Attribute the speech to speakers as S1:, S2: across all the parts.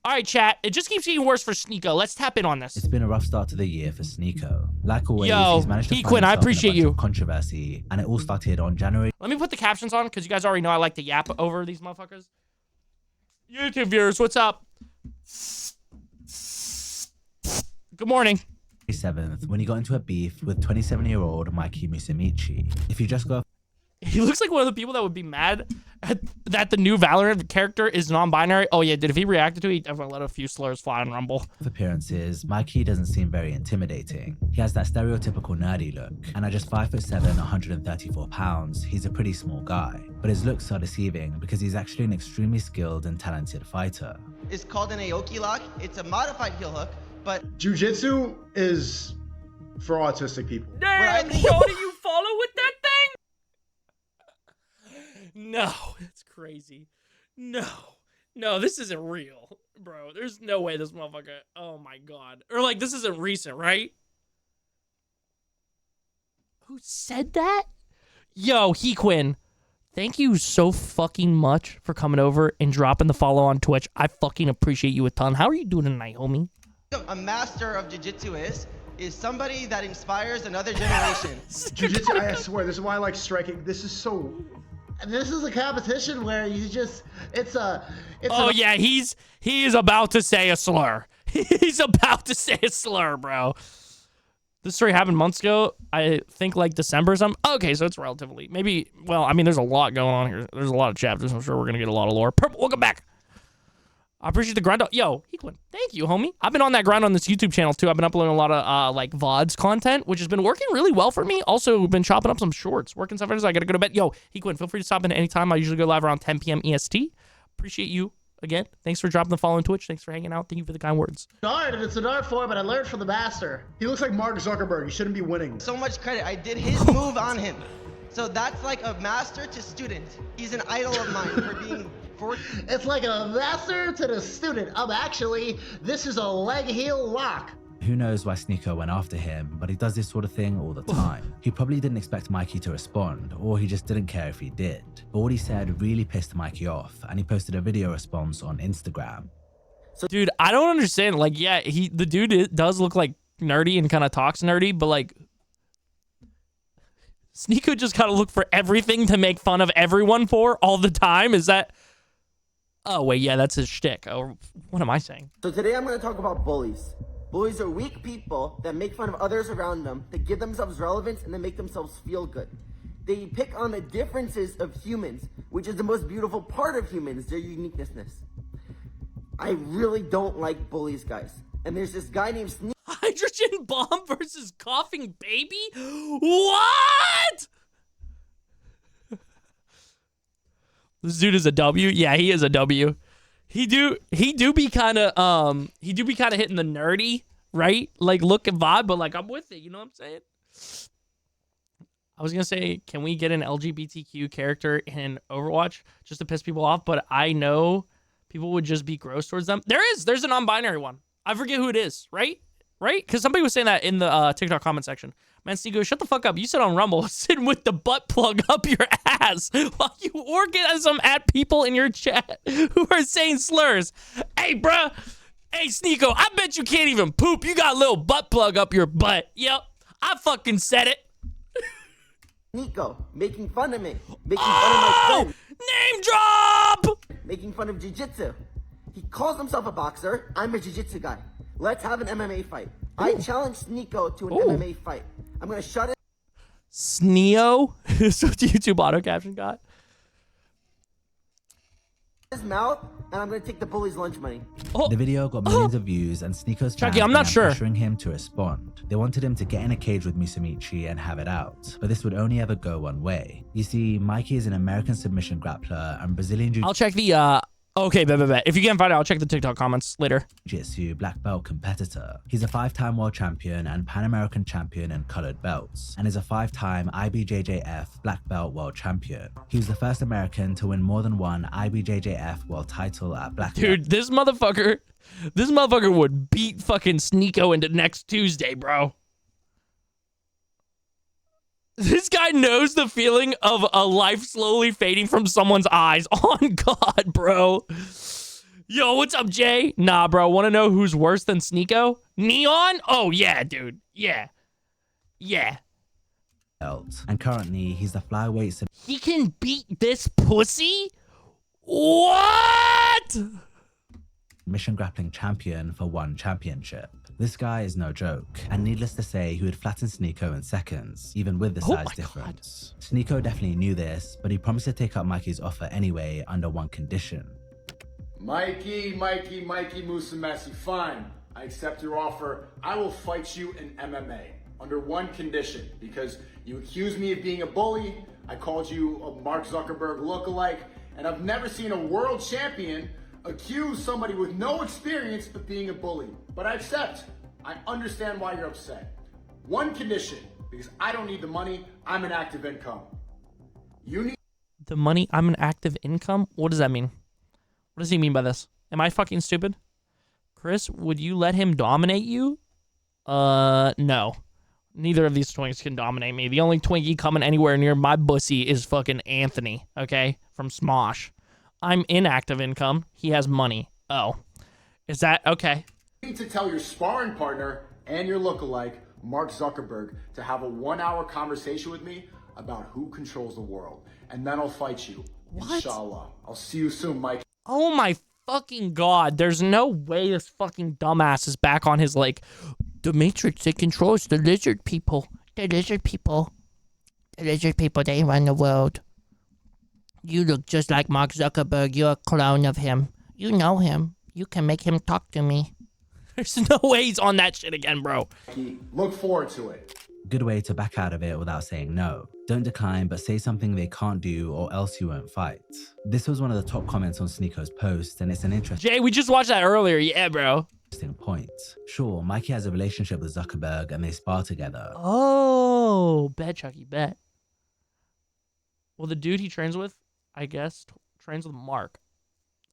S1: All right, chat. It just keeps getting worse for Sneako. Let's tap in on this.
S2: It's been a rough start to the year for Sneako. Like always,
S1: Yo,
S2: he's managed to find
S1: Equin, I
S2: himself in a
S1: appreciate
S2: bunch
S1: you.
S2: of controversy, and it all started on January.
S1: Let me put the captions on because you guys already know I like to yap over these motherfuckers. YouTube viewers, what's up? Good morning.
S2: 7th, when he got into a beef with 27-year-old Mikey Musumeci. If you just go...
S1: He looks like one of the people that would be mad that the new Valorant character is non-binary. Oh yeah, dude, if he reacted to it, he definitely let a few slurs fly on Rumble.
S2: appearances, Mikey doesn't seem very intimidating. He has that stereotypical nerdy look, and at just 5'7", 134 pounds, he's a pretty small guy. But his looks are deceiving because he's actually an extremely skilled and talented fighter.
S3: It's called an Aoki lock. It's a modified heel hook, but
S4: Jiu-jitsu is for autistic people.
S1: Damn, yo, do you follow with that thing? No, it's crazy. No, this isn't real, bro. There's no way this motherfucker. Oh my god. Or like, this isn't recent, right? Who said that? Yo, Hequin, thank you so fucking much for coming over and dropping the follow on Twitch. I fucking appreciate you a ton. How are you doing tonight, homie?
S3: a master of jiu-jitsu is somebody that inspires another generation.
S4: Jiu-jitsu, I swear, this is why I like striking. This is so...
S5: This is a competition where you just,
S1: Oh yeah, he is about to say a slur. He's about to say a slur, bro. This story happened months ago. I think like December or something. Okay, so it's relatively, maybe, well, I mean, there's a lot going on here. There's a lot of chapters. I'm sure we're going to get a lot of lore. Purple, welcome back. I appreciate the grind. Yo, Hequin, thank you, homie. I've been on that grind on this YouTube channel too. I've been uploading a lot of like VODs content, which has been working really well for me. Also, been chopping up some shorts, working stuff. I gotta go to bed. Yo, Hequin, feel free to stop in anytime. I usually go live around 10 p.m. EST. Appreciate you again. Thanks for dropping the follow on Twitch. Thanks for hanging out. Thank you for the kind words.
S5: art, and it's an art form, and I learned from the master.
S4: He looks like Mark Zuckerberg. He shouldn't be winning.
S3: So much credit. I did his move on him. So that's like a master to student. He's an idol of mine for being...
S5: It's like a master to the student. This is a leg heel lock.
S2: Who knows why Sneako went after him, but he does this sort of thing all the time. He probably didn't expect Mikey to respond, or he just didn't care if he did. But what he said really pissed Mikey off, and he posted a video response on Instagram.
S1: So, dude, I don't understand. Like, yeah, the dude does look like nerdy and kind of talks nerdy, but like, Sneako just kind of look for everything to make fun of everyone for all the time. Is that... Oh, wait, yeah, that's his shtick. Oh, what am I saying?
S6: So today I'm going to talk about bullies. Bullies are weak people that make fun of others around them to give themselves relevance and then make themselves feel good. They pick on the differences of humans, which is the most beautiful part of humans, their uniqueness. I really don't like bullies, guys. And there's this guy named Sneako.
S1: Hydrogen bomb versus coughing baby? What? This dude is a W. Yeah, he is a W. He do be kind of hitting the nerdy, right? Like look and vibe, but like I'm with it. You know what I'm saying? I was gonna say, can we get an LGBTQ character in Overwatch just to piss people off? But I know people would just be gross towards them. There's a non-binary one. I forget who it is, right? Right? Because somebody was saying that in the TikTok comment section. Man, Sneako, shut the fuck up. You said on Rumble, sitting with the butt plug up your ass while you orgasm at people in your chat who are saying slurs. Hey, bruh. Hey, Sneako, I bet you can't even poop. You got a little butt plug up your butt. Yep. I fucking said it.
S6: Sneako, making fun of me. Making fun of my friends.
S1: Name drop!
S6: Making fun of jiu-jitsu. He calls himself a boxer. I'm a jiu-jitsu guy. Let's have an MMA fight. I challenge Sneako to an MMA fight. I'm going to shut it.
S1: Sneo? That's what the YouTube auto caption got.
S6: His mouth, and I'm going to take the bully's lunch money.
S2: The video got millions of views, and Sneako's fans
S1: I'm not sure.
S2: pressuring him to respond. They wanted him to get in a cage with Musumeci and have it out, but this would only ever go one way. You see, Mikey is an American submission grappler and Brazilian
S1: I'll check the, okay, bet. If you can't find it, I'll check the TikTok comments later.
S2: Jiu-Jitsu black belt competitor. He's a 5-time world champion and Pan American champion in colored belts, and is a 5-time IBJJF black belt world champion. He was the first American to win more than one IBJJF world title at black belt.
S1: Dude, this motherfucker would beat fucking Sneako into next Tuesday, bro. This guy knows the feeling of a life slowly fading from someone's eyes. On God, bro. Yo, what's up, Jay? Nah, bro. Want to know who's worse than Sneako? Neon? Oh, yeah, dude. Yeah. Yeah.
S2: belt. And currently, he's the flyweight
S1: He can beat this pussy? What?
S2: submission grappling champion for one championship. This guy is no joke, and needless to say, he would flatten Sneako in seconds, even with the size difference. Sneako definitely knew this, but he promised to take up Mikey's offer anyway under one condition.
S7: Mikey Musumeci, fine. I accept your offer. I will fight you in MMA under one condition, because you accused me of being a bully, I called you a Mark Zuckerberg lookalike, and I've never seen a world champion accuse somebody with no experience of being a bully. But I accept. I understand why you're upset. One condition, because I don't need the money, I'm an active income. You need
S1: The money? I'm an active income? What does that mean? What does he mean by this? Am I fucking stupid? Chris, would you let him dominate you? No. Neither of these twinks can dominate me. The only Twinkie coming anywhere near my bussy is fucking Anthony, okay? From Smosh. I'm inactive income. He has money. Oh. Is that okay?
S7: need to tell your sparring partner and your lookalike, Mark Zuckerberg, to have a 1-hour conversation with me about who controls the world. And then I'll fight you.
S1: What?
S7: Inshallah. I'll see you soon, Mike.
S1: Oh my fucking god. There's no way this fucking dumbass is back on his, like, the Matrix, it controls the lizard people. The lizard people. The lizard people, they run the world. You look just like Mark Zuckerberg. You're a clone of him. You know him. You can make him talk to me. There's no way he's on that shit again, bro.
S7: Look forward to it.
S2: Good way to back out of it without saying no. Don't decline, but say something they can't do or else you won't fight. This was one of the top comments on Sneako's post, and it's an interesting
S1: Jay, we just watched that earlier. Yeah, bro.
S2: point. Sure, Mikey has a relationship with Zuckerberg and they spar together.
S1: Oh, bet, Chucky, bet. Well, the dude he trains with, I guess, trains with Mark.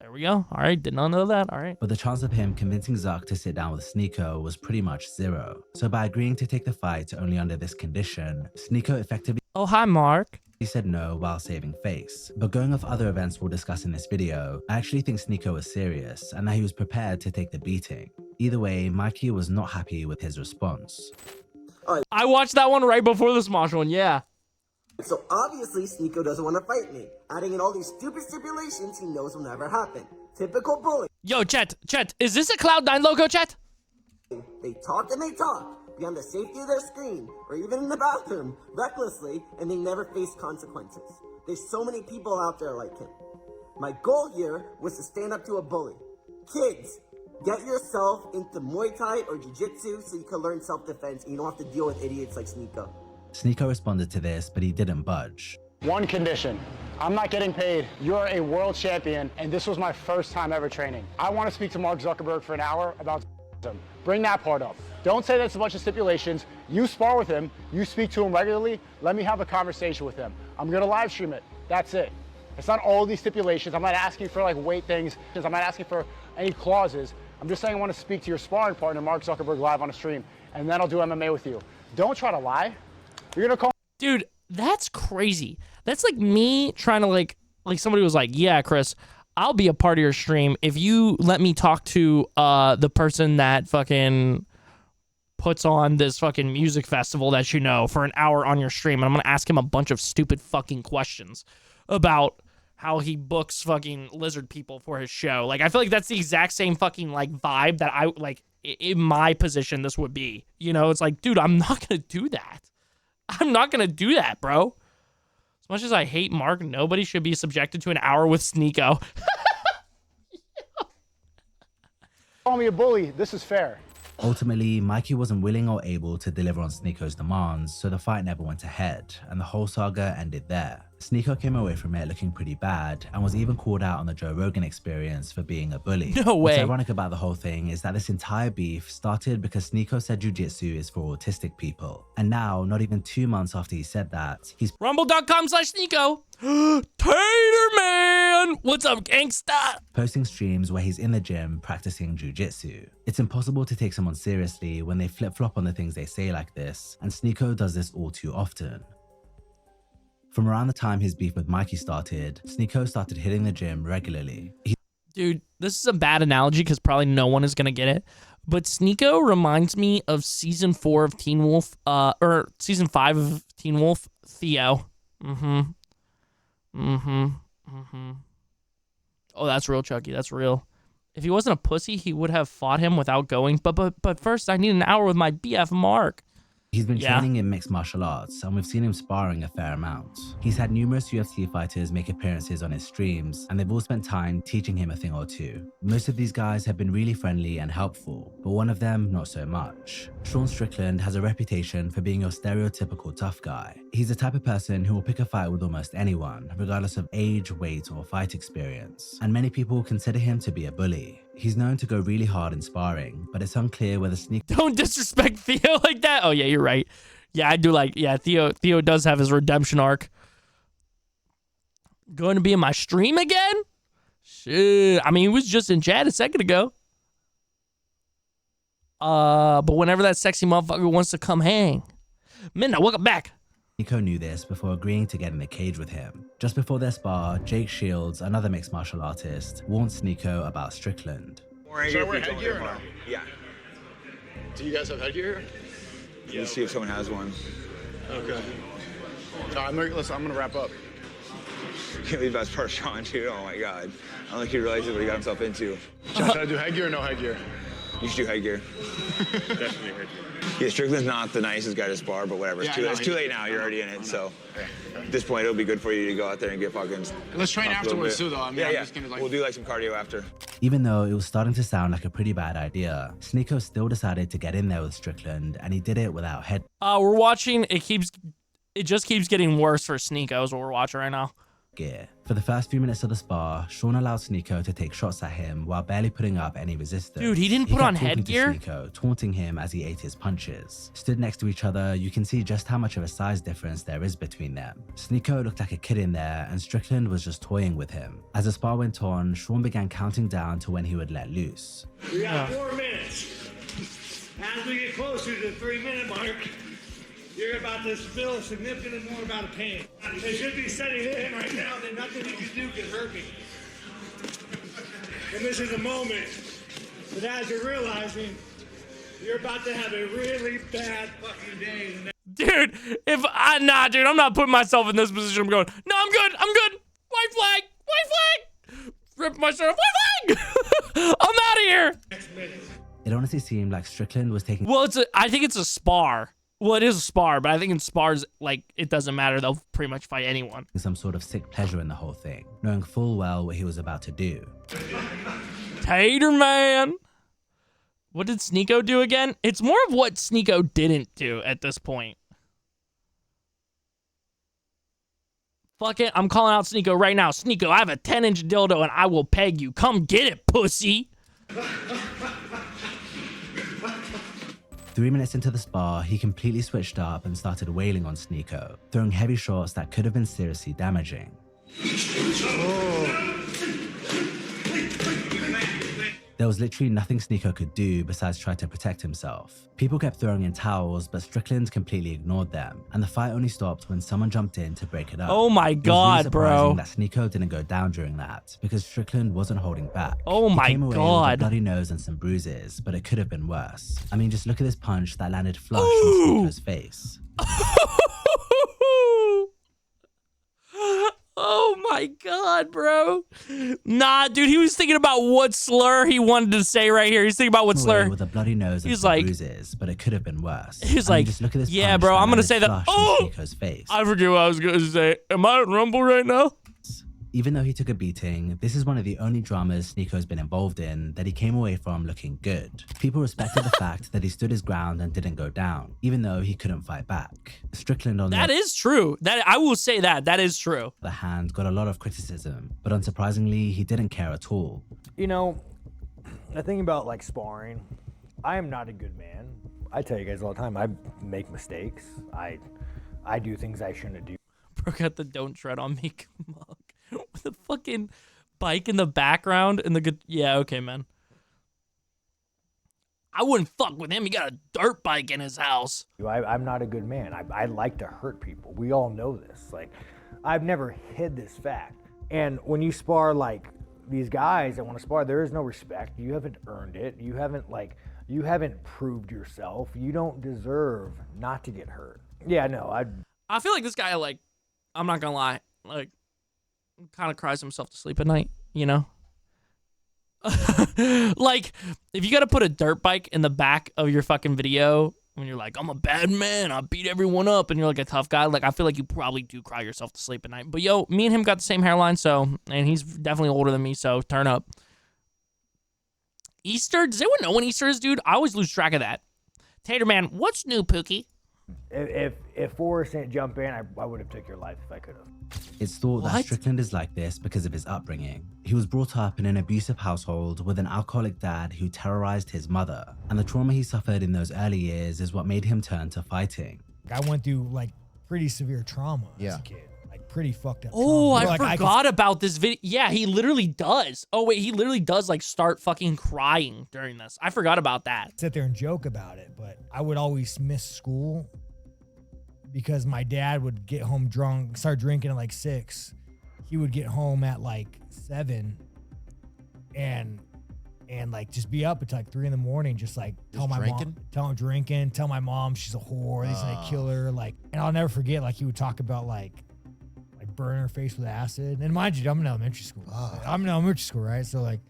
S1: There we go. All right, did not know that. All right.
S2: But the chance of him convincing Zuck to sit down with Sneako was pretty much zero. So by agreeing to take the fight only under this condition, Sneako effectively
S1: Oh, hi, Mark.
S2: said no while saving face. But going off other events we'll discuss in this video, I actually think Sneako was serious and that he was prepared to take the beating. Either way, Mikey was not happy with his response.
S1: I watched that one right before the Smosh one, yeah.
S6: So obviously Sneako doesn't want to fight me, adding in all these stupid stipulations he knows will never happen. Typical bully.
S1: Yo, Chet, is this a Cloud9 logo, Chet?
S6: They talk and they talk, beyond the safety of their screen, or even in the bathroom, recklessly, and they never face consequences. There's so many people out there like him. My goal here was to stand up to a bully. Kids, get yourself into Muay Thai or Jiu-Jitsu so you can learn self-defense and you don't have to deal with idiots like Sneako.
S2: Sneako responded to this, but he didn't budge.
S8: One condition. I'm not getting paid. You're a world champion, and this was my first time ever training. I want to speak to Mark Zuckerberg for an hour about him. Bring that part up. Don't say that's a bunch of stipulations. You spar with him. You speak to him regularly. Let me have a conversation with him. I'm going to live stream it. That's it. It's not all these stipulations. I'm not asking for like weight things. I'm not asking for any clauses. I'm just saying I want to speak to your sparring partner, Mark Zuckerberg, live on a stream, and then I'll do MMA with you. Don't try to lie. You're going to call...
S1: Dude, that's crazy. That's like me trying to like somebody was like, yeah, Chris, I'll be a part of your stream if you let me talk to the person that fucking puts on this fucking music festival that you know for an hour on your stream. And I'm going to ask him a bunch of stupid fucking questions about how he books fucking lizard people for his show. Like, I feel like that's the exact same fucking like vibe that I like in my position this would be. You know, it's like, dude, I'm not going to do that. I'm not going to do that, bro. As much as I hate Mark, nobody should be subjected to an hour with Sneako.
S8: Call me a bully. This is fair.
S2: Ultimately, Mikey wasn't willing or able to deliver on Sneako's demands, so the fight never went ahead, and the whole saga ended there. Sneako came away from it looking pretty bad, and was even called out on the Joe Rogan Experience for being a bully.
S1: No way.
S2: What's ironic about the whole thing is that this entire beef started because Sneako said jiu-jitsu is for autistic people. And now, not even 2 months after he said that, he's
S1: Rumble.com/Sneako. Tater man. What's up, gangsta?
S2: posting streams where he's in the gym practicing jiu-jitsu. It's impossible to take someone seriously when they flip-flop on the things they say like this, and Sneako does this all too often. From around the time his beef with Mikey started, Sneako started hitting the gym regularly.
S1: Dude, this is a bad analogy because probably no one is going to get it. But Sneako reminds me of season 4 of Teen Wolf, or season 5 of Teen Wolf, Theo. Oh, that's real, Chucky. That's real. If he wasn't a pussy, he would have fought him without going. But first, I need an hour with my BF Mark.
S2: He's been training in mixed martial arts, and we've seen him sparring a fair amount. He's had numerous UFC fighters make appearances on his streams, and they've all spent time teaching him a thing or two. Most of these guys have been really friendly and helpful, but one of them not so much. Sean Strickland has a reputation for being your stereotypical tough guy. He's the type of person who will pick a fight with almost anyone, regardless of age, weight, or fight experience, and many people consider him to be a bully. He's known to go really hard in sparring, but it's unclear whether Sneako...
S1: Don't disrespect Theo like that. Oh, yeah, you're right. Yeah, I do like... Yeah, Theo does have his redemption arc. Going to be in my stream again? Shit. I mean, he was just in chat a second ago. But whenever that sexy motherfucker wants to come hang. Minna, welcome back.
S2: Sneako knew this before agreeing to get in the cage with him. Just before their spar, Jake Shields, another mixed martial artist, warned Sneako about Strickland.
S9: Should I wear headgear or no?
S10: Yeah.
S9: Do you guys have headgear?
S10: Yeah. Let's see if someone has one.
S9: Okay. I'm gonna wrap up.
S10: Can't leave that part of Sean too. Oh my god. I don't think he realizes what he got himself into.
S9: Should I do headgear or no headgear?
S10: You should do headgear.
S9: Definitely headgear.
S10: Yeah, Strickland's not the nicest guy to spar, but whatever. It's too late now. You're already in it, so at this point, it'll be good for you to go out there and get fucking...
S9: Let's train afterwards too, though. I mean,
S10: yeah,
S9: I'm just gonna, like...
S10: We'll do like some cardio after.
S2: Even though it was starting to sound like a pretty bad idea, Sneako still decided to get in there with Strickland, and he did it without head...
S1: We're watching... It just keeps getting worse for Sneako is what we're watching right now.
S2: Gear. For the first few minutes of the spar, Sean allowed Sneako to take shots at him while barely putting up any resistance.
S1: Dude, he didn't put on headgear?
S2: Sneako, taunting him as he ate his punches. Stood next to each other, you can see just how much of a size difference there is between them. Sneako looked like a kid in there, and Strickland was just toying with him. As the spar went on, Sean began counting down to when he would let loose.
S11: We got 4 minutes. As we get closer to the 3-minute mark, you're about to feel significantly more about a pain. They should be setting in right now that nothing you can do can hurt me. And this is a moment that as you're realizing, you're about to have a really bad fucking day.
S1: Dude, dude, I'm not putting myself in this position. I'm going, no, I'm good. White flag. Rip my shirt off. White flag. I'm out of here.
S2: It honestly seemed like Strickland was taking...
S1: Well, I think it's a spar. Well, it is a spar, but I think in spars, like, it doesn't matter. They'll pretty much fight anyone.
S2: Some sort of sick pleasure in the whole thing, knowing full well what he was about to do.
S1: Tater man. What did Sneako do again? It's more of what Sneako didn't do at this point. Fuck it. I'm calling out Sneako right now. Sneako, I have a 10-inch dildo and I will peg you. Come get it, pussy.
S2: 3 minutes into the spar, he completely switched up and started wailing on Sneako, throwing heavy shots that could have been seriously damaging. There was literally nothing Sneako could do besides try to protect himself. People kept throwing in towels, but Strickland completely ignored them, and the fight only stopped when someone jumped in to break it up.
S1: Oh my god, bro.
S2: That Sneako didn't go down during that, because Strickland wasn't holding back.
S1: Oh my
S2: he came away
S1: god.
S2: with a bloody nose and some bruises, but it could have been worse. I mean, just look at this punch that landed flush on Sneako's face.
S1: Oh my god, bro. Nah, dude, he was thinking about what slur he wanted to say right here. He's thinking about what slur.
S2: With a bloody nose and
S1: he's
S2: some
S1: like,
S2: bruises, but it could have been worse.
S1: He's
S2: I mean,
S1: like,
S2: just look at this
S1: yeah, bro, I'm gonna say that. Oh,
S2: face.
S1: I forget what I was gonna say. Am I on Rumble right now?
S2: Even though he took a beating, this is one of the only dramas Sneako's been involved in that he came away from looking good. People respected the fact that he stood his ground and didn't go down, even though he couldn't fight back. Strickland on
S1: that is true. That I will say that is true.
S2: The hand got a lot of criticism, but unsurprisingly, he didn't care at all.
S12: You know, the thing about like sparring, I am not a good man. I tell you guys all the time, I make mistakes. I do things I shouldn't do.
S1: Bro got the "Don't Tread on Me" mug with the fucking bike in the background and the good. Yeah, okay, man. I wouldn't fuck with him. He got a dirt bike in his house.
S12: I'm not a good man. I like to hurt people. We all know this. Like, I've never hid this fact. And when you spar like these guys that want to spar, there is no respect. You haven't earned it. You haven't proved yourself. You don't deserve not to get hurt. Yeah, no,
S1: I feel like this guy, like, I'm not gonna lie, like, kind of cries himself to sleep at night, you know? Like, if you gotta put a dirt bike in the back of your fucking video when you're like, I'm a bad man, I beat everyone up, and you're like a tough guy, like, I feel like you probably do cry yourself to sleep at night. But yo, me and him got the same hairline, so, and he's definitely older than me, so turn up. Easter? Does anyone know when Easter is, dude? I always lose track of that. Tater Man, what's new, Pookie?
S12: If Forrest didn't jump in, I would have took your life if I could have.
S2: It's thought that Strickland is like this because of his upbringing. He was brought up in an abusive household with an alcoholic dad who terrorized his mother, and the trauma he suffered in those early years is what made him turn to fighting.
S13: I went through like pretty severe trauma as a kid. Like pretty fucked up trauma.
S1: Oh, I forgot about this video. Yeah, he literally does. Oh, wait, he literally does like start fucking crying during this. I forgot about that.
S13: Sit there and joke about it, but I would always miss school because my dad would get home drunk, start drinking at like 6. He would get home at like 7 and like just be up until like 3 in the morning, just like tell my mom, tell my mom she's a whore, he's gonna kill her, like, and I'll never forget, like, he would talk about like burning her face with acid. And mind you, I'm in elementary school. I'm in elementary school, right? So like,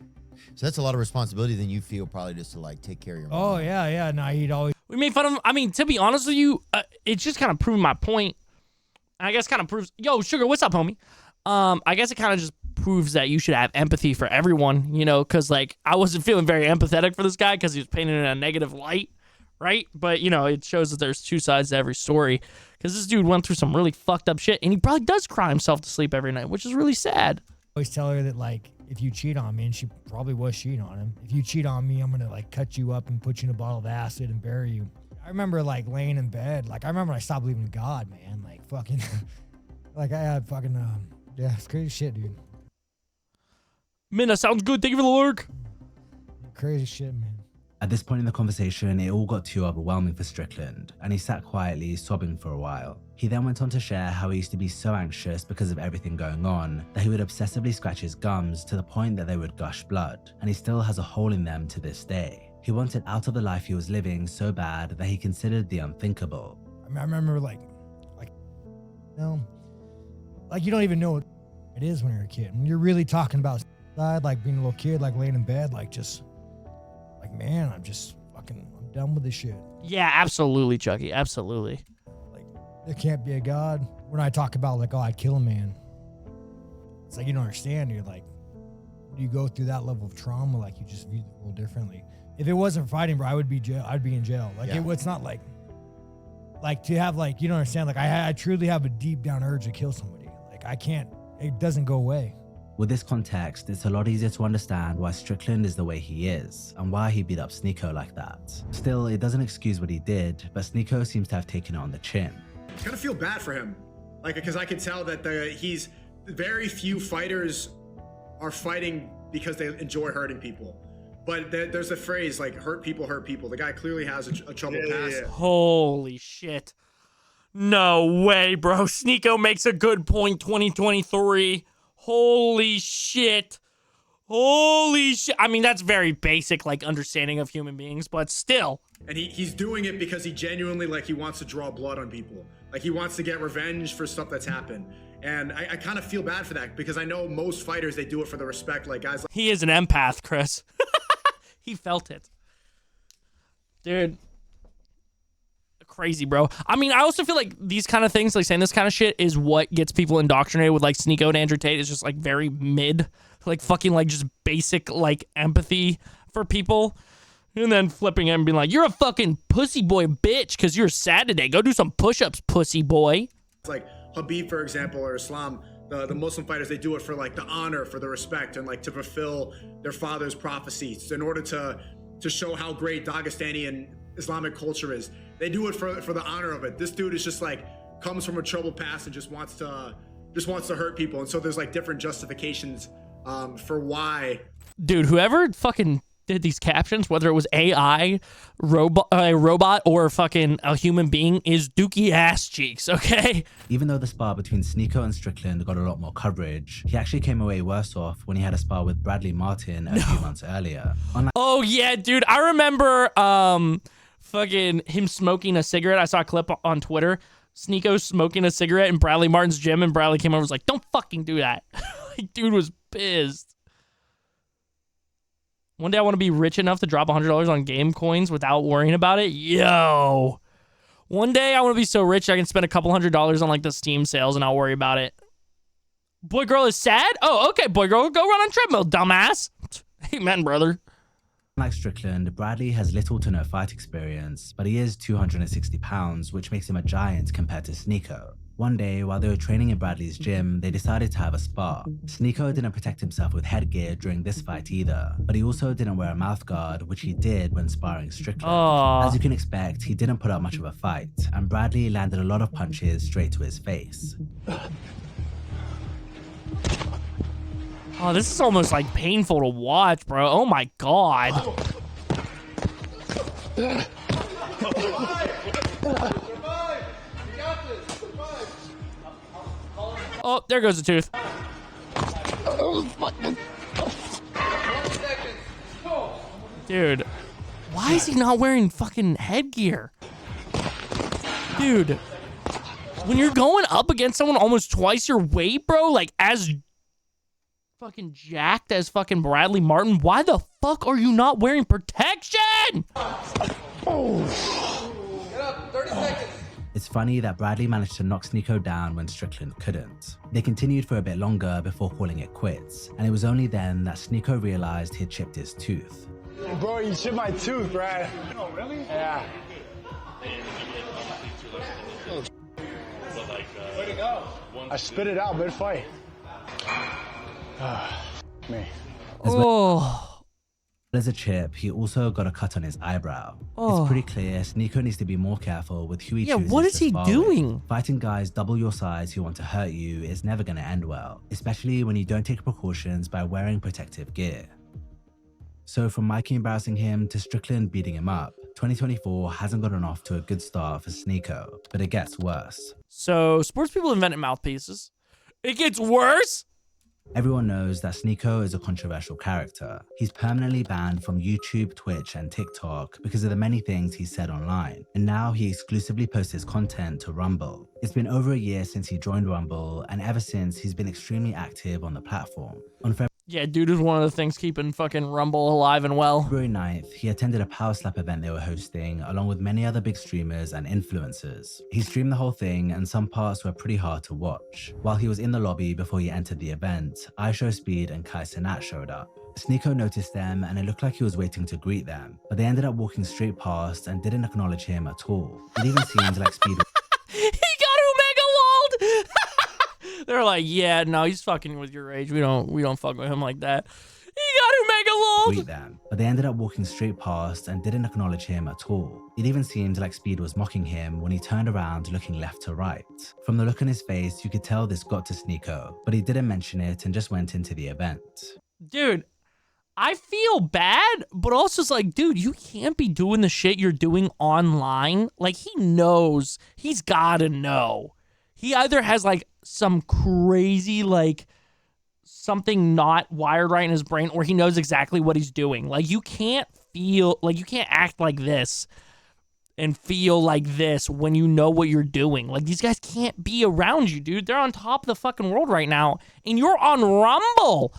S14: so that's a lot of responsibility than you feel, probably, just to like take care of your mom.
S13: Oh yeah. No, he'd always.
S1: We made fun of him. I mean, to be honest with you, it's just kind of proving my point. I guess kind of proves, yo, Sugar, what's up, homie? I guess it kind of just proves that you should have empathy for everyone, you know, because like I wasn't feeling very empathetic for this guy because he was painted in a negative light, right? But you know, it shows that there's two sides to every story. Because this dude went through some really fucked up shit, and he probably does cry himself to sleep every night, which is really sad.
S13: I always tell her that, like, if you cheat on me, and she probably was cheating on him, if you cheat on me, I'm gonna like cut you up and put you in a bottle of acid and bury you. I remember like laying in bed, like I remember I stopped believing in God, man. Like fucking, like I had fucking, yeah, it's crazy shit, dude.
S1: Man, that sounds good. Thank you for the lurk.
S13: Crazy shit, man.
S2: At this point in the conversation, it all got too overwhelming for Strickland, and he sat quietly, sobbing for a while. He then went on to share how he used to be so anxious because of everything going on that he would obsessively scratch his gums to the point that they would gush blood, and he still has a hole in them to this day. He wanted out of the life he was living so bad that he considered the unthinkable.
S13: I mean, I remember like, you know, like you don't even know what it is when you're a kid. When you're really talking about suicide, like being a little kid, like laying in bed, like just, like, man, I'm done with this shit.
S1: Yeah, absolutely, Chucky. Absolutely.
S13: Like, there can't be a God. When I talk about, like, oh, I'd kill a man, it's like, you don't understand. You're like, when you go through that level of trauma, like, you just view the world differently. If it wasn't fighting, bro, I'd be in jail. Like, it's not like to have, like, you don't understand. Like, I truly have a deep down urge to kill somebody. Like, I can't, it doesn't go away.
S2: With this context, it's a lot easier to understand why Strickland is the way he is, and why he beat up Sneako like that. Still, it doesn't excuse what he did, but Sneako seems to have taken it on the chin.
S4: I kind of feel bad for him, like, because I can tell that he's very few fighters are fighting because they enjoy hurting people. But there's a phrase like hurt people. The guy clearly has a troubled past.
S1: Holy shit. No way, bro. Sneako makes a good point. 2023. Holy shit. I mean, that's very basic, like, understanding of human beings, but still.
S4: And he's doing it because he genuinely, like, he wants to draw blood on people. Like, he wants to get revenge for stuff that's happened. And I kind of feel bad for that because I know most fighters, they do it for the respect, like guys like...
S1: He is an empath, Chris. He felt it. Dude. Crazy, bro. I mean, I also feel like these kind of things, like saying this kind of shit, is what gets people indoctrinated with, like, Sneako and Andrew Tate. Is just, like, very mid, like, fucking, like, just basic, like, empathy for people. And then flipping it and being like, you're a fucking pussy boy bitch because you're sad today. Go do some push-ups, pussy boy.
S4: Like Habib, for example, or Islam, the Muslim fighters, they do it for, like, the honor, for the respect, and, like, to fulfill their father's prophecies in order to show how great Dagestani and Islamic culture is. They do it for the honor of it. This dude is just like comes from a troubled past and just wants to hurt people. And so there's like different justifications for why.
S1: Dude, whoever fucking did these captions, whether it was AI, robot, or fucking a human being, is dookie ass cheeks, okay?
S2: Even though the spar between Sneako and Strickland got a lot more coverage, he actually came away worse off when he had a spar with Bradley Martin a few months earlier.
S1: Oh yeah, dude. I remember fucking him smoking a cigarette. I saw a clip on Twitter. Sneako smoking a cigarette in Bradley Martin's gym, and Bradley came over and was like, don't fucking do that. Like, dude was pissed. One day I want to be rich enough to drop $100 on game coins without worrying about it. Yo. One day I want to be so rich I can spend a couple $100s on like the Steam sales and I'll worry about it. Boy girl is sad? Oh, okay, boy girl, go run on treadmill, dumbass. Amen, brother.
S2: Like Strickland, Bradley has little to no fight experience, but he is 260 pounds, which makes him a giant compared to Sneako. One day, while they were training in Bradley's gym, they decided to have a spar. Sneako didn't protect himself with headgear during this fight either, but he also didn't wear a mouthguard, which he did when sparring Strickland. As you can expect, he didn't put up much of a fight, and Bradley landed a lot of punches straight to his face.
S1: Oh, this is almost like painful to watch, bro. Oh my god. Oh, there goes the tooth. Dude, why is he not wearing fucking headgear? Dude, when you're going up against someone almost twice your weight, bro, like as fucking jacked as fucking Bradley Martin, why the fuck are you not wearing protection?
S2: Oh. Get up, 30 seconds. It's funny that Bradley managed to knock Sneako down when Strickland couldn't. They continued for a bit longer before calling it quits, and it was only then that Sneako realized he'd chipped his tooth.
S8: Bro, you chipped my tooth, Brad. Oh, really? Yeah. Where'd it go? I spit it out mid-fight. Me.
S2: As a chip, he also got a cut on his eyebrow.
S1: Oh.
S2: It's pretty clear Sneako needs to be more careful with who he chooses.
S1: Yeah, what is
S2: to
S1: he
S2: spar
S1: doing?
S2: with. Fighting guys double your size who want to hurt you is never going to end well, especially when you don't take precautions by wearing protective gear. So from Mikey embarrassing him to Strickland beating him up, 2024 hasn't gotten off to a good start for Sneako, but it gets worse.
S1: So, sports people invented mouthpieces. It gets worse?
S2: Everyone knows that Sneako is a controversial character. He's permanently banned from YouTube, Twitch, and TikTok because of the many things he's said online. And now he exclusively posts his content to Rumble. It's been over a year since he joined Rumble, and ever since, he's been extremely active on the platform. On
S1: Yeah, dude is one of the things keeping fucking Rumble alive and well.
S2: February 9th, he attended a Power Slap event they were hosting, along with many other big streamers and influencers. He streamed the whole thing, and some parts were pretty hard to watch. While he was in the lobby before he entered the event, iShowSpeed and Kai Cenat showed up. Sneako noticed them, and it looked like he was waiting to greet them, but they ended up walking straight past and didn't acknowledge him at all. It even seemed like Speed
S1: He got Omega Walled! They're like, yeah, no, he's fucking with your age. We don't fuck with him like that. He got Omega Walled!
S2: greet them, but they ended up walking straight past and didn't acknowledge him at all. It even seemed like Speed was mocking him when he turned around looking left to right. From the look on his face, you could tell this got to Sneako, but he didn't mention it and just went into the event.
S1: Dude, I feel bad, but also it's like, dude, you can't be doing the shit you're doing online. Like, he knows. He's gotta know. He either has, like, some crazy, like, something not wired right in his brain, or he knows exactly what he's doing. Like, you can't act like this and feel like this when you know what you're doing. Like, these guys can't be around you, dude. They're on top of the fucking world right now, and you're on Rumble.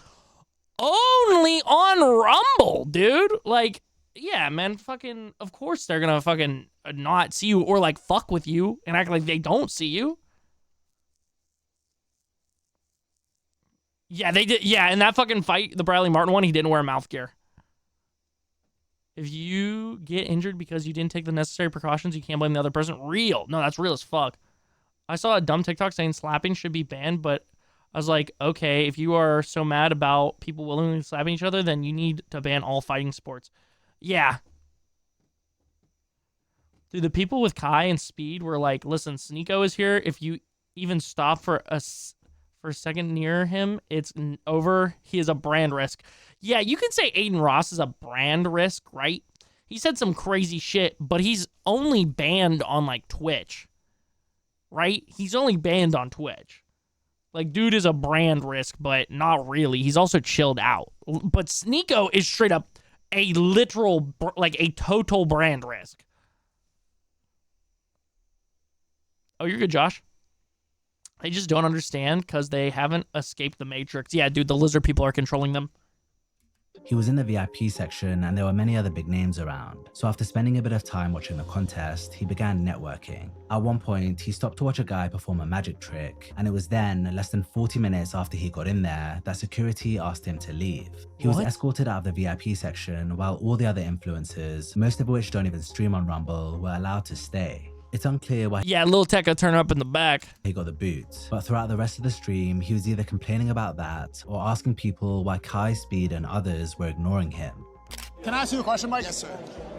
S1: Only on Rumble, dude. Like, yeah, man, fucking, of course they're gonna fucking not see you or, like, fuck with you and act like they don't see you. Yeah, they did. Yeah, in that fucking fight, the Bradley Martin one, he didn't wear a mouth gear. If you get injured because you didn't take the necessary precautions, you can't blame the other person. Real. No, that's real as fuck. I saw a dumb TikTok saying slapping should be banned, but I was like, okay, if you are so mad about people willingly slapping each other, then you need to ban all fighting sports. Yeah. Dude, the people with Kai and Speed were like, listen, Sneako is here. If you even stop for for a second near him, it's over. He is a brand risk. Yeah, you can say Aiden Ross is a brand risk, right? He said some crazy shit, but he's only banned on, like, Twitch, right? He's only banned on Twitch. Like, dude is a brand risk, but not really. He's also chilled out. But Sneako is straight up a literal, like, a total brand risk. Oh, you're good, Josh. They just don't understand because they haven't escaped the Matrix. Yeah, dude, the lizard people are controlling them.
S2: He was in the VIP section and there were many other big names around. So after spending a bit of time watching the contest, he began networking. At one point, he stopped to watch a guy perform a magic trick, and it was then, less than 40 minutes after he got in there, that security asked him to leave. He was escorted out of the VIP section while all the other influencers, most of which don't even stream on Rumble, were allowed to stay. It's unclear why
S1: Lil Tecca turned up in the back.
S2: He got the boot, but throughout the rest of the stream, he was either complaining about that or asking people why Kai, Speed, and others were ignoring him.
S8: Can I ask you a question, Mike? Yes, sir.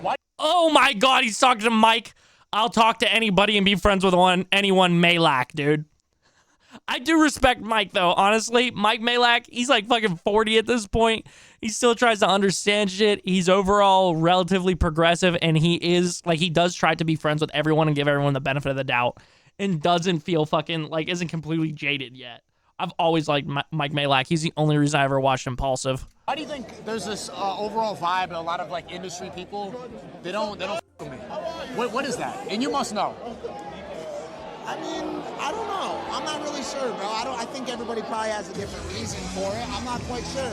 S8: Why?
S1: Oh my God, he's talking to Mike. I'll talk to anybody and be friends with anyone Malak, dude. I do respect Mike, though, honestly. Mike Malak, he's like fucking 40 at this point. He still tries to understand shit. He's overall relatively progressive, and he does try to be friends with everyone and give everyone the benefit of the doubt, and doesn't feel fucking, like, isn't completely jaded yet. I've always liked Mike Malak. He's the only reason I ever watched Impulsive.
S8: Why do you think there's this overall vibe? A lot of, like, industry people, they don't f with me. What is that? And you must know.
S15: I mean, I don't know. I'm not really sure, bro. I think everybody probably has a different reason for it. I'm not quite sure.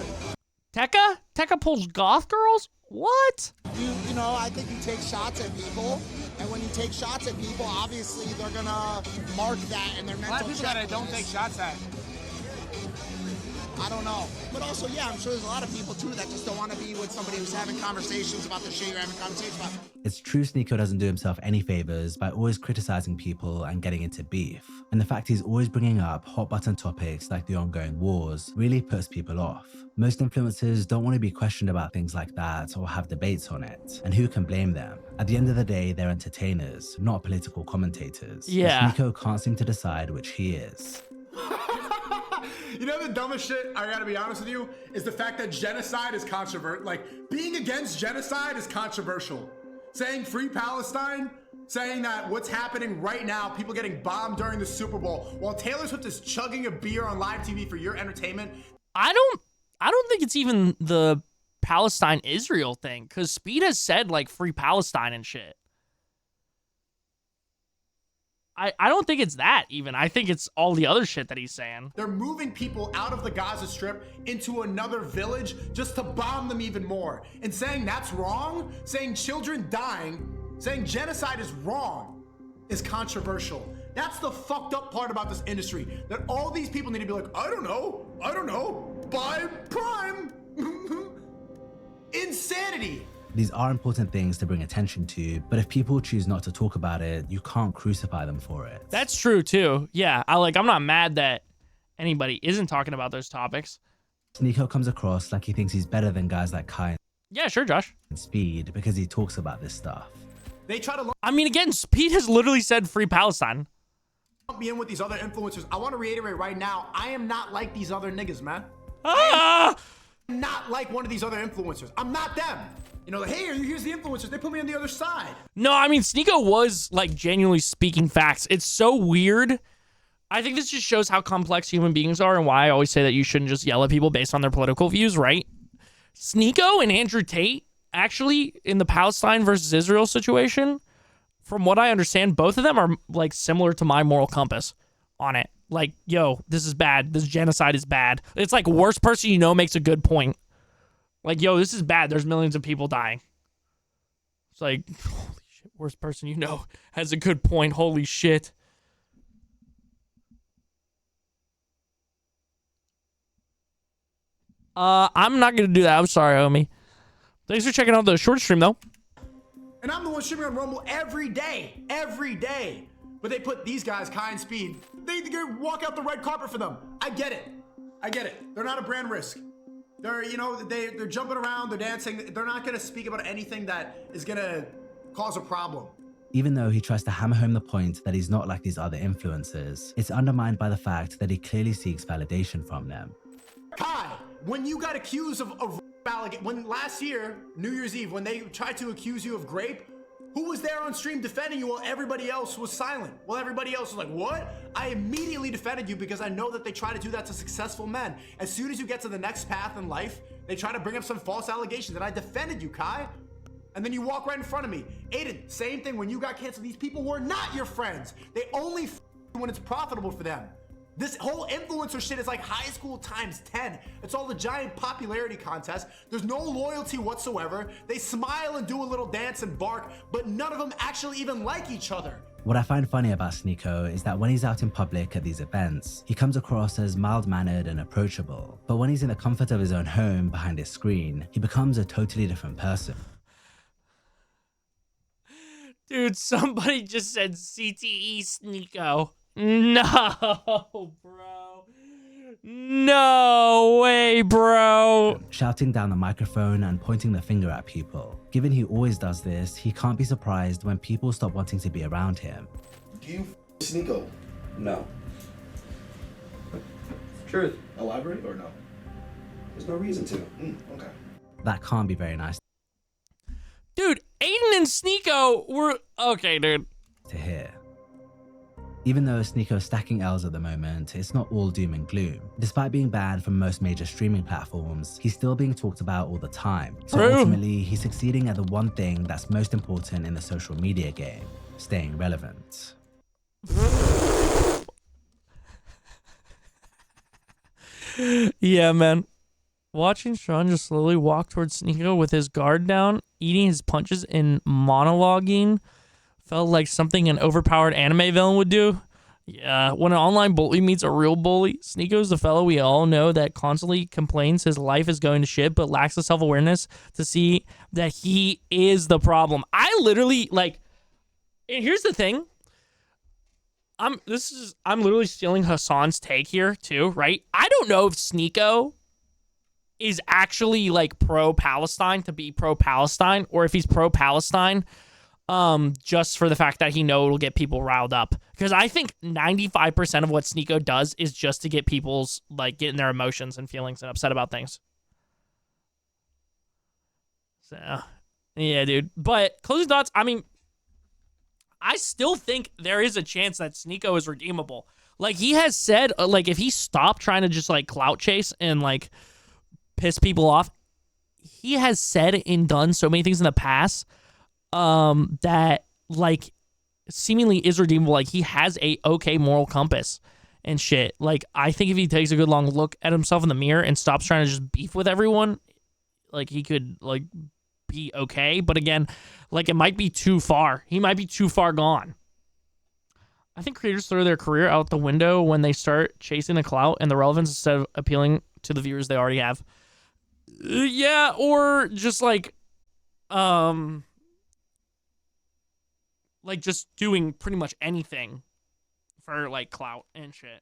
S1: Tekka? Tekka pulls goth girls? What?
S15: You know, I think you take shots at people, and when you take shots at people, obviously they're gonna mark that in their mental.
S8: A lot of people that I don't take shots at.
S15: I don't know. But also, yeah, I'm sure there's a lot of people, too, that just don't want to be with somebody who's having conversations about the shit you're having conversations about.
S2: It's true Sneako doesn't do himself any favors by always criticizing people and getting into beef. And the fact he's always bringing up hot button topics like the ongoing wars really puts people off. Most influencers don't want to be questioned about things like that or have debates on it. And who can blame them? At the end of the day, they're entertainers, not political commentators.
S1: Yeah.
S2: And Sneako can't seem to decide which he is.
S4: You know the dumbest shit, I gotta be honest with you, is the fact that genocide is controversial. Like, being against genocide is controversial. Saying free Palestine, saying that what's happening right now, people getting bombed during the Super Bowl, while Taylor Swift is chugging a beer on live TV for your entertainment.
S1: I don't think it's even the Palestine-Israel thing, because Speed has said, like, free Palestine and shit. I don't think it's that even. I think it's all the other shit that he's saying.
S4: They're moving people out of the Gaza Strip into another village just to bomb them even more. And saying that's wrong, saying children dying, saying genocide is wrong is controversial. That's the fucked up part about this industry. That all these people need to be like, I don't know, buy Prime. Insanity.
S2: These are important things to bring attention to, but if people choose not to talk about it, you can't crucify them for it.
S1: That's true too. Yeah, I'm not mad that anybody isn't talking about those topics.
S2: Sneako comes across like he thinks he's better than guys like Kai
S1: Yeah, sure, Josh.
S2: and Speed because he talks about this stuff.
S4: They try to
S1: I mean, again, Speed has literally said free Palestine.
S4: lump me in with these other influencers. I want to reiterate right now, I am not like these other niggas, man.
S1: Ah!
S4: I'm not like one of these other influencers. I'm not them. You know, hey, here's the influencers. They put me on the other side.
S1: No, I mean, Sneako was, like, genuinely speaking facts. It's so weird. I think this just shows how complex human beings are and why I always say that you shouldn't just yell at people based on their political views, right? Sneako and Andrew Tate, actually, in the Palestine versus Israel situation, from what I understand, both of them are, like, similar to my moral compass on it. Like, yo, this is bad. This genocide is bad. It's like worst person you know makes a good point. Like, yo, this is bad. There's millions of people dying. It's like, holy shit, worst person you know has a good point. Holy shit. I'm not going to do that. I'm sorry, homie. Thanks for checking out the short stream, though.
S4: And I'm the one streaming on Rumble every day. Every day. But they put these guys, Kai and Speed, they walk out the red carpet for them. I get it. I get it. They're not a brand risk. They're, you know, they're jumping around, they're dancing. They're not going to speak about anything that is going to cause a problem.
S2: Even though he tries to hammer home the point that he's not like these other influencers, it's undermined by the fact that he clearly seeks validation from them.
S7: Kai, when you got accused of when last year, New Year's Eve, when they tried to accuse you of grape, who was there on stream defending you while everybody else was silent? Well, everybody else was like, what? I immediately defended you because I know that they try to do that to successful men. As soon as you get to the next path in life, they try to bring up some false allegations, and I defended you, Kai. And then you walk right in front of me. Aiden, same thing. When you got canceled, these people were not your friends. They only you when it's profitable for them. This whole influencer shit is like high school times 10. It's all a giant popularity contest. There's no loyalty whatsoever. They smile and do a little dance and bark, but none of them actually even like each other.
S2: What I find funny about Sneako is that when he's out in public at these events, he comes across as mild-mannered and approachable. But when he's in the comfort of his own home behind his screen, he becomes a totally different person.
S1: Dude, somebody just said CTE Sneako. No, bro. No way, bro.
S2: Shouting down the microphone and pointing the finger at people. Given he always does this, he can't be surprised when people stop wanting to be around him.
S16: Do you Sneako? No. Truth. Elaborate or no? There's no reason to. Okay.
S2: That can't be very nice
S1: Dude, Aiden and Sneako were... Okay, dude.
S2: to hear. Even though Sneako's stacking L's at the moment, it's not all doom and gloom. Despite being banned from most major streaming platforms, he's still being talked about all the time. So ultimately, he's succeeding at the one thing that's most important in the social media game, staying relevant.
S1: Yeah, man. Watching Sean just slowly walk towards Sneako with his guard down, eating his punches and monologuing, felt like something an overpowered anime villain would do. Yeah, when an online bully meets a real bully, Sneako's the fellow we all know that constantly complains his life is going to shit, but lacks the self-awareness to see that he is the problem. I literally, like, and here's the thing. I'm literally stealing Hassan's take here too, right? I don't know if Sneako is actually like pro-Palestine to be pro-Palestine, or if he's pro-Palestine just for the fact that he know it'll get people riled up. Because I think 95% of what Sneako does is just to get people's, like, getting their emotions and feelings and upset about things. So, yeah, dude. But closing thoughts, I mean, I still think there is a chance that Sneako is redeemable. Like, he has said, like, if he stopped trying to just, like, clout chase and, like, piss people off, he has said and done so many things in the past that, like, seemingly is redeemable. Like, he has a okay moral compass and shit. Like, I think if he takes a good long look at himself in the mirror and stops trying to just beef with everyone, like, he could, like, be okay. But again, like, it might be too far. He might be too far gone. I think creators throw their career out the window when they start chasing the clout and the relevance instead of appealing to the viewers they already have. Yeah, or just like just doing pretty much anything for, like, clout and shit.